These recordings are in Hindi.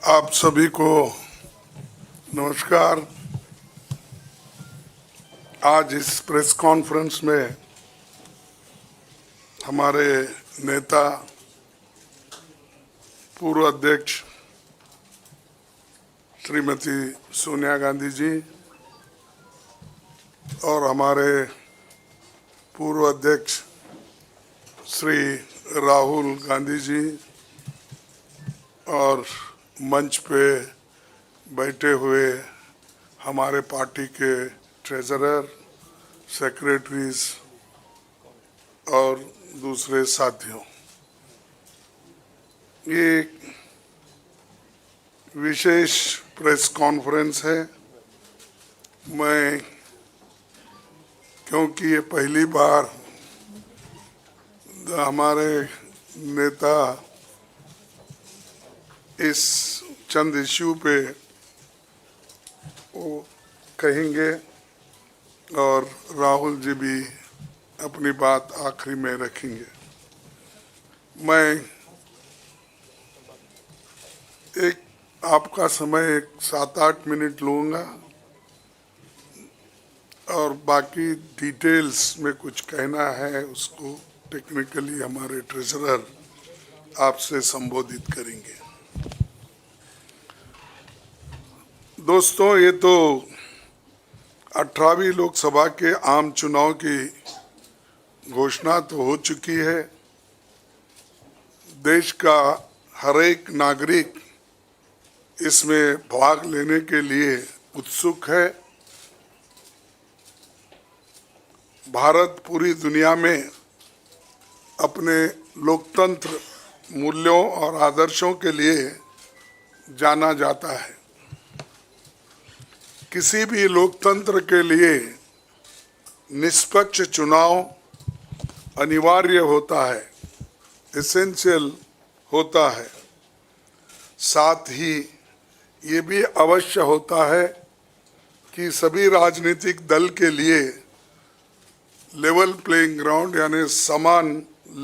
आप सभी को नमस्कार। आज इस प्रेस कॉन्फ्रेंस में हमारे नेता पूर्व अध्यक्ष श्रीमती सोनिया गांधी जी और हमारे पूर्व अध्यक्ष श्री राहुल गांधी जी और मंच पे बैठे हुए हमारे पार्टी के ट्रेजरर, सेक्रेटरीज और दूसरे साथियों, ये विशेष प्रेस कॉन्फ्रेंस है। मैं क्योंकि ये पहली बार हमारे नेता इस चंद इश्यू पे वो कहेंगे और राहुल जी भी अपनी बात आखिरी में रखेंगे। मैं एक आपका समय 7-8 मिनट लूँगा और बाकी डिटेल्स में कुछ कहना है उसको टेक्निकली हमारे ट्रेजरर आपसे संबोधित करेंगे। दोस्तों, ये तो 18वीं लोकसभा के आम चुनाव की घोषणा तो हो चुकी है। देश का हर एक नागरिक इसमें भाग लेने के लिए उत्सुक है। भारत पूरी दुनिया में अपने लोकतंत्र मूल्यों और आदर्शों के लिए जाना जाता है। किसी भी लोकतंत्र के लिए निष्पक्ष चुनाव अनिवार्य होता है, एसेंशियल होता है। साथ ही ये भी अवश्य होता है कि सभी राजनीतिक दल के लिए लेवल प्लेइंग ग्राउंड यानी समान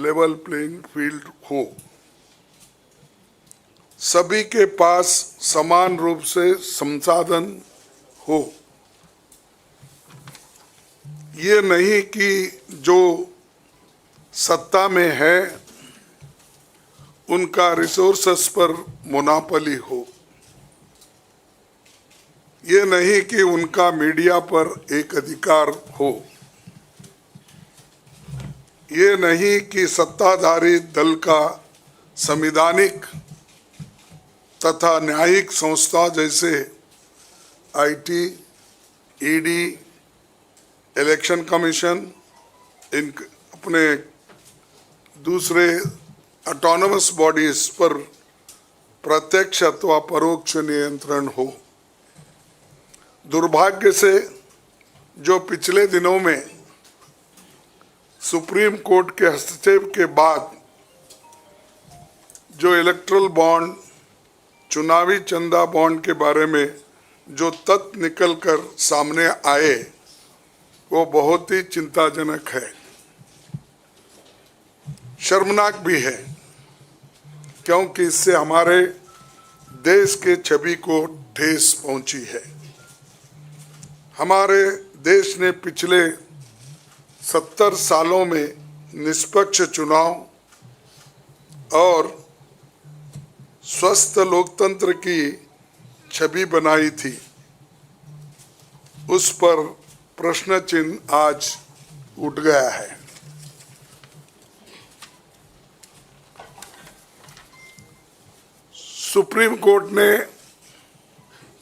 लेवल प्लेइंग फील्ड हो, सभी के पास समान रूप से संसाधन हो। ये नहीं कि जो सत्ता में है उनका रिसोर्सेस पर मोनोपोली हो। ये नहीं कि उनका मीडिया पर एक अधिकार हो। ये नहीं कि सत्ताधारी दल का संवैधानिक तथा न्यायिक संस्था जैसे आईटी, ईडी, इलेक्शन कमीशन, इन अपने दूसरे ऑटोनमस बॉडीज पर प्रत्यक्ष अथवा परोक्ष नियंत्रण हो। दुर्भाग्य से जो पिछले दिनों में सुप्रीम कोर्ट के हस्तक्षेप के बाद जो इलेक्टोरल बॉन्ड, चुनावी चंदा बॉन्ड के बारे में जो तथ्य निकल कर सामने आए वो बहुत ही चिंताजनक है, शर्मनाक भी है, क्योंकि इससे हमारे देश के छवि को ठेस पहुंची है। हमारे देश ने पिछले 70 सालों में निष्पक्ष चुनाव और स्वस्थ लोकतंत्र की छवि बनाई थी, उस पर प्रश्न चिन्ह आज उठ गया है। सुप्रीम कोर्ट ने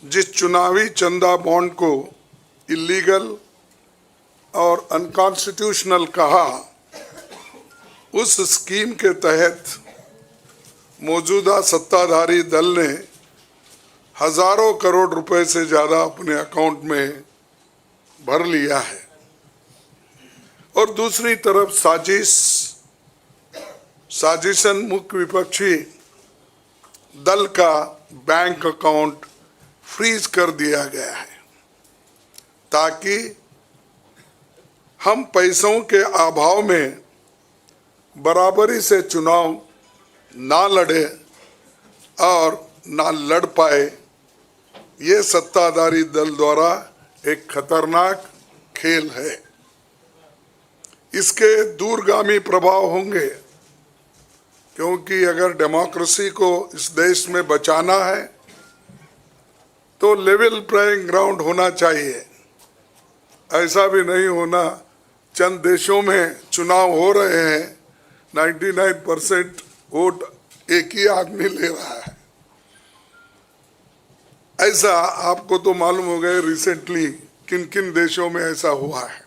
जिस चुनावी चंदा बॉन्ड को इलीगल और अनकॉन्स्टिट्यूशनल कहा, उस स्कीम के तहत मौजूदा सत्ताधारी दल ने हजारों करोड़ रुपए से ज्यादा अपने अकाउंट में भर लिया है और दूसरी तरफ साजिशन मुख्य विपक्षी दल का बैंक अकाउंट फ्रीज कर दिया गया है ताकि हम पैसों के अभाव में बराबरी से चुनाव ना लड़े और ना लड़ पाए, ये सत्ताधारी दल द्वारा एक खतरनाक खेल है। इसके दूरगामी प्रभाव होंगे, क्योंकि अगर डेमोक्रेसी को इस देश में बचाना है तो लेवल प्लेइंग ग्राउंड होना चाहिए। ऐसा भी नहीं होना चंद देशों में चुनाव हो रहे हैं, 99% वोट एक ही आदमी ले रहा है। ऐसा आपको तो मालूम हो गया रिसेंटली किन किन देशों में ऐसा हुआ है।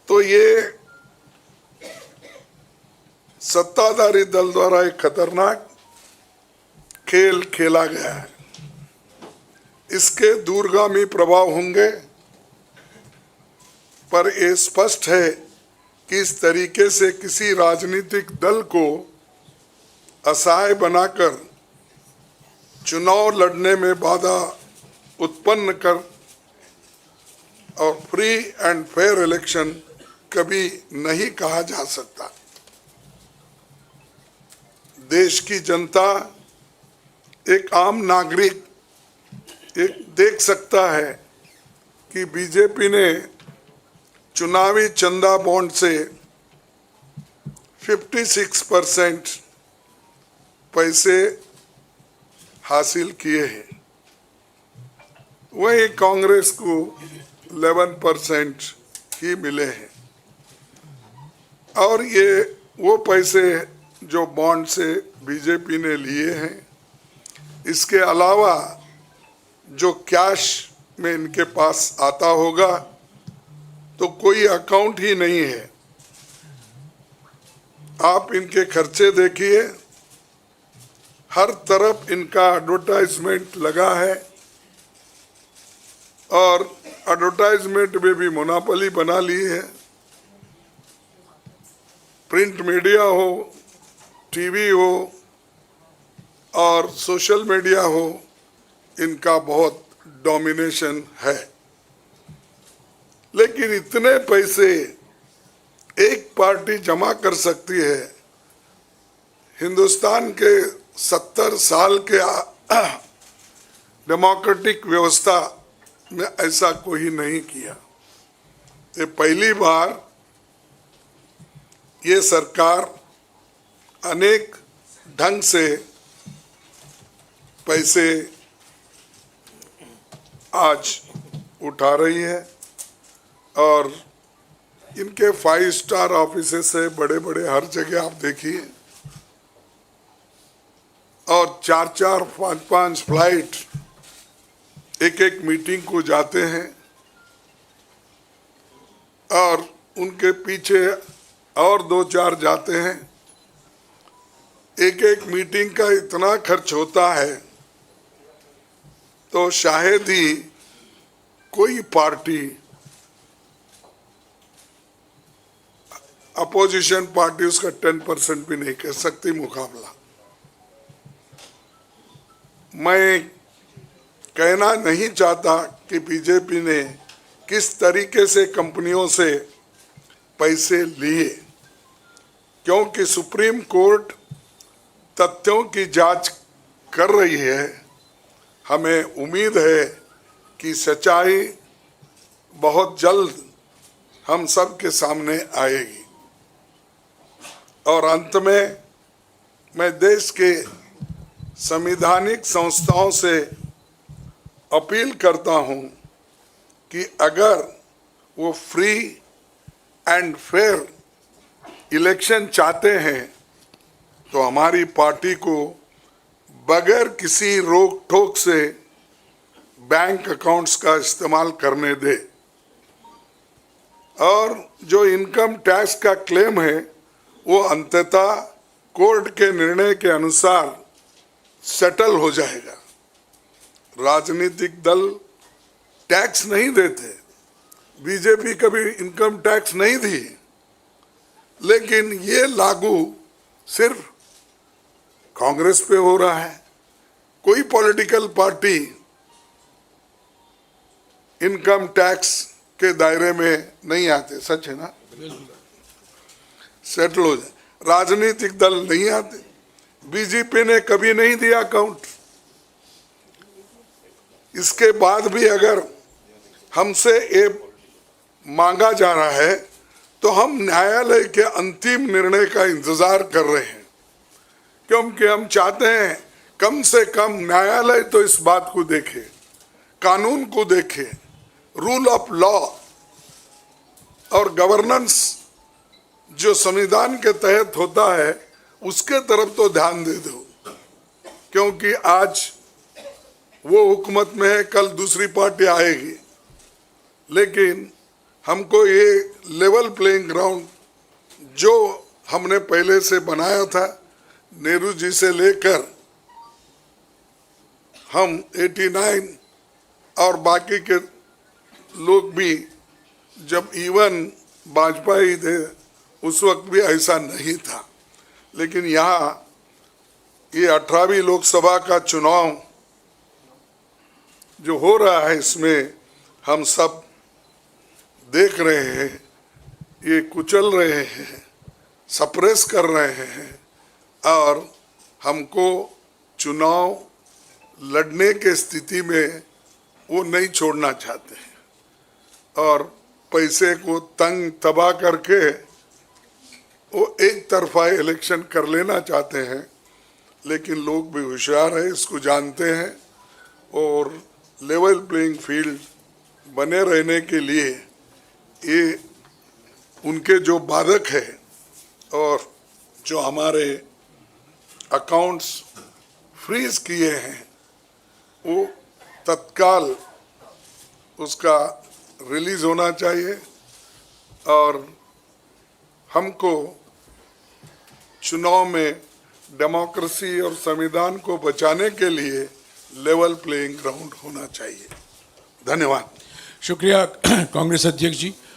तो ये सत्ताधारी दल द्वारा एक खतरनाक खेल खेला गया है। इसके दूरगामी प्रभाव होंगे, पर यह स्पष्ट है कि इस तरीके से किसी राजनीतिक दल को असहाय बनाकर चुनाव लड़ने में बाधा उत्पन्न कर और फ्री एंड फेयर इलेक्शन कभी नहीं कहा जा सकता। देश की जनता, एक आम नागरिक एक देख सकता है कि बीजेपी ने चुनावी चंदा बॉन्ड से 56% पैसे हासिल किए हैं, वहीं कांग्रेस को 11% ही मिले हैं। और ये वो पैसे जो बॉन्ड से बीजेपी ने लिए हैं, इसके अलावा जो कैश में इनके पास आता होगा तो कोई अकाउंट ही नहीं है। आप इनके खर्चे देखिए, हर तरफ इनका एडवर्टाइजमेंट लगा है और एडवर्टाइजमेंट में भी मोनोपोली बना ली है। प्रिंट मीडिया हो, टीवी हो और सोशल मीडिया हो, इनका बहुत डोमिनेशन है। लेकिन इतने पैसे एक पार्टी जमा कर सकती है, हिंदुस्तान के 70 साल के डेमोक्रेटिक व्यवस्था में ऐसा कोई नहीं किया। ये पहली बार ये सरकार अनेक ढंग से पैसे आज उठा रही है और इनके 5 स्टार ऑफिसेस से बड़े बड़े हर जगह आप देखिए, और 4-4, 5-5 फ्लाइट एक मीटिंग को जाते हैं और उनके पीछे और 2-4 जाते हैं। एक मीटिंग का इतना खर्च होता है तो शायद ही कोई पार्टी, अपोजिशन पार्टी उसका 10% भी नहीं कर सकती मुकाबला। मैं कहना नहीं चाहता कि बीजेपी ने किस तरीके से कंपनियों से पैसे लिए, क्योंकि सुप्रीम कोर्ट तथ्यों की जांच कर रही है। हमें उम्मीद है कि सच्चाई बहुत जल्द हम सब के सामने आएगी। और अंत में मैं देश के संवैधानिक संस्थाओं से अपील करता हूं कि अगर वो फ्री एंड फेयर इलेक्शन चाहते हैं तो हमारी पार्टी को बगैर किसी रोक टोक से बैंक अकाउंट्स का इस्तेमाल करने दे, और जो इनकम टैक्स का क्लेम है वो अंततः कोर्ट के निर्णय के अनुसार सेटल हो जाएगा। राजनीतिक दल टैक्स नहीं देते, बीजेपी कभी इनकम टैक्स नहीं दी, लेकिन ये लागू सिर्फ कांग्रेस पे हो रहा है। कोई पॉलिटिकल पार्टी इनकम टैक्स के दायरे में नहीं आते, सच है ना? सेटल हो जाए, राजनीतिक दल नहीं आते। बीजेपी ने कभी नहीं दिया अकाउंट। इसके बाद भी अगर हमसे ये मांगा जा रहा है तो हम न्यायालय के अंतिम निर्णय का इंतजार कर रहे हैं, क्योंकि हम चाहते हैं कम से कम न्यायालय तो इस बात को देखे, कानून को देखे, रूल ऑफ लॉ और गवर्नेंस जो संविधान के तहत होता है उसके तरफ तो ध्यान दे दो, क्योंकि आज वो हुकूमत में है, कल दूसरी पार्टी आएगी। लेकिन हमको ये लेवल प्लेइंग ग्राउंड जो हमने पहले से बनाया था, नेहरू जी से लेकर हम 89 और बाकी के लोग भी, जब इवन वाजपेयी थे उस वक्त भी ऐसा नहीं था। लेकिन यहाँ ये 18वीं लोकसभा का चुनाव जो हो रहा है, इसमें हम सब देख रहे हैं, ये कुचल रहे हैं, सप्रेस कर रहे हैं और हमको चुनाव लड़ने के स्थिति में वो नहीं छोड़ना चाहते हैं और पैसे को तंग तबाह करके वो एक तरफा इलेक्शन कर लेना चाहते हैं। लेकिन लोग भी होशियार है, इसको जानते हैं और लेवल प्लेइंग फील्ड बने रहने के लिए ये उनके जो बाधक है और जो हमारे अकाउंट्स फ्रीज किए हैं वो तत्काल उसका रिलीज होना चाहिए और हमको चुनाव में डेमोक्रेसी और संविधान को बचाने के लिए लेवल प्लेइंग ग्राउंड होना चाहिए। धन्यवाद। शुक्रिया कांग्रेस अध्यक्ष जी।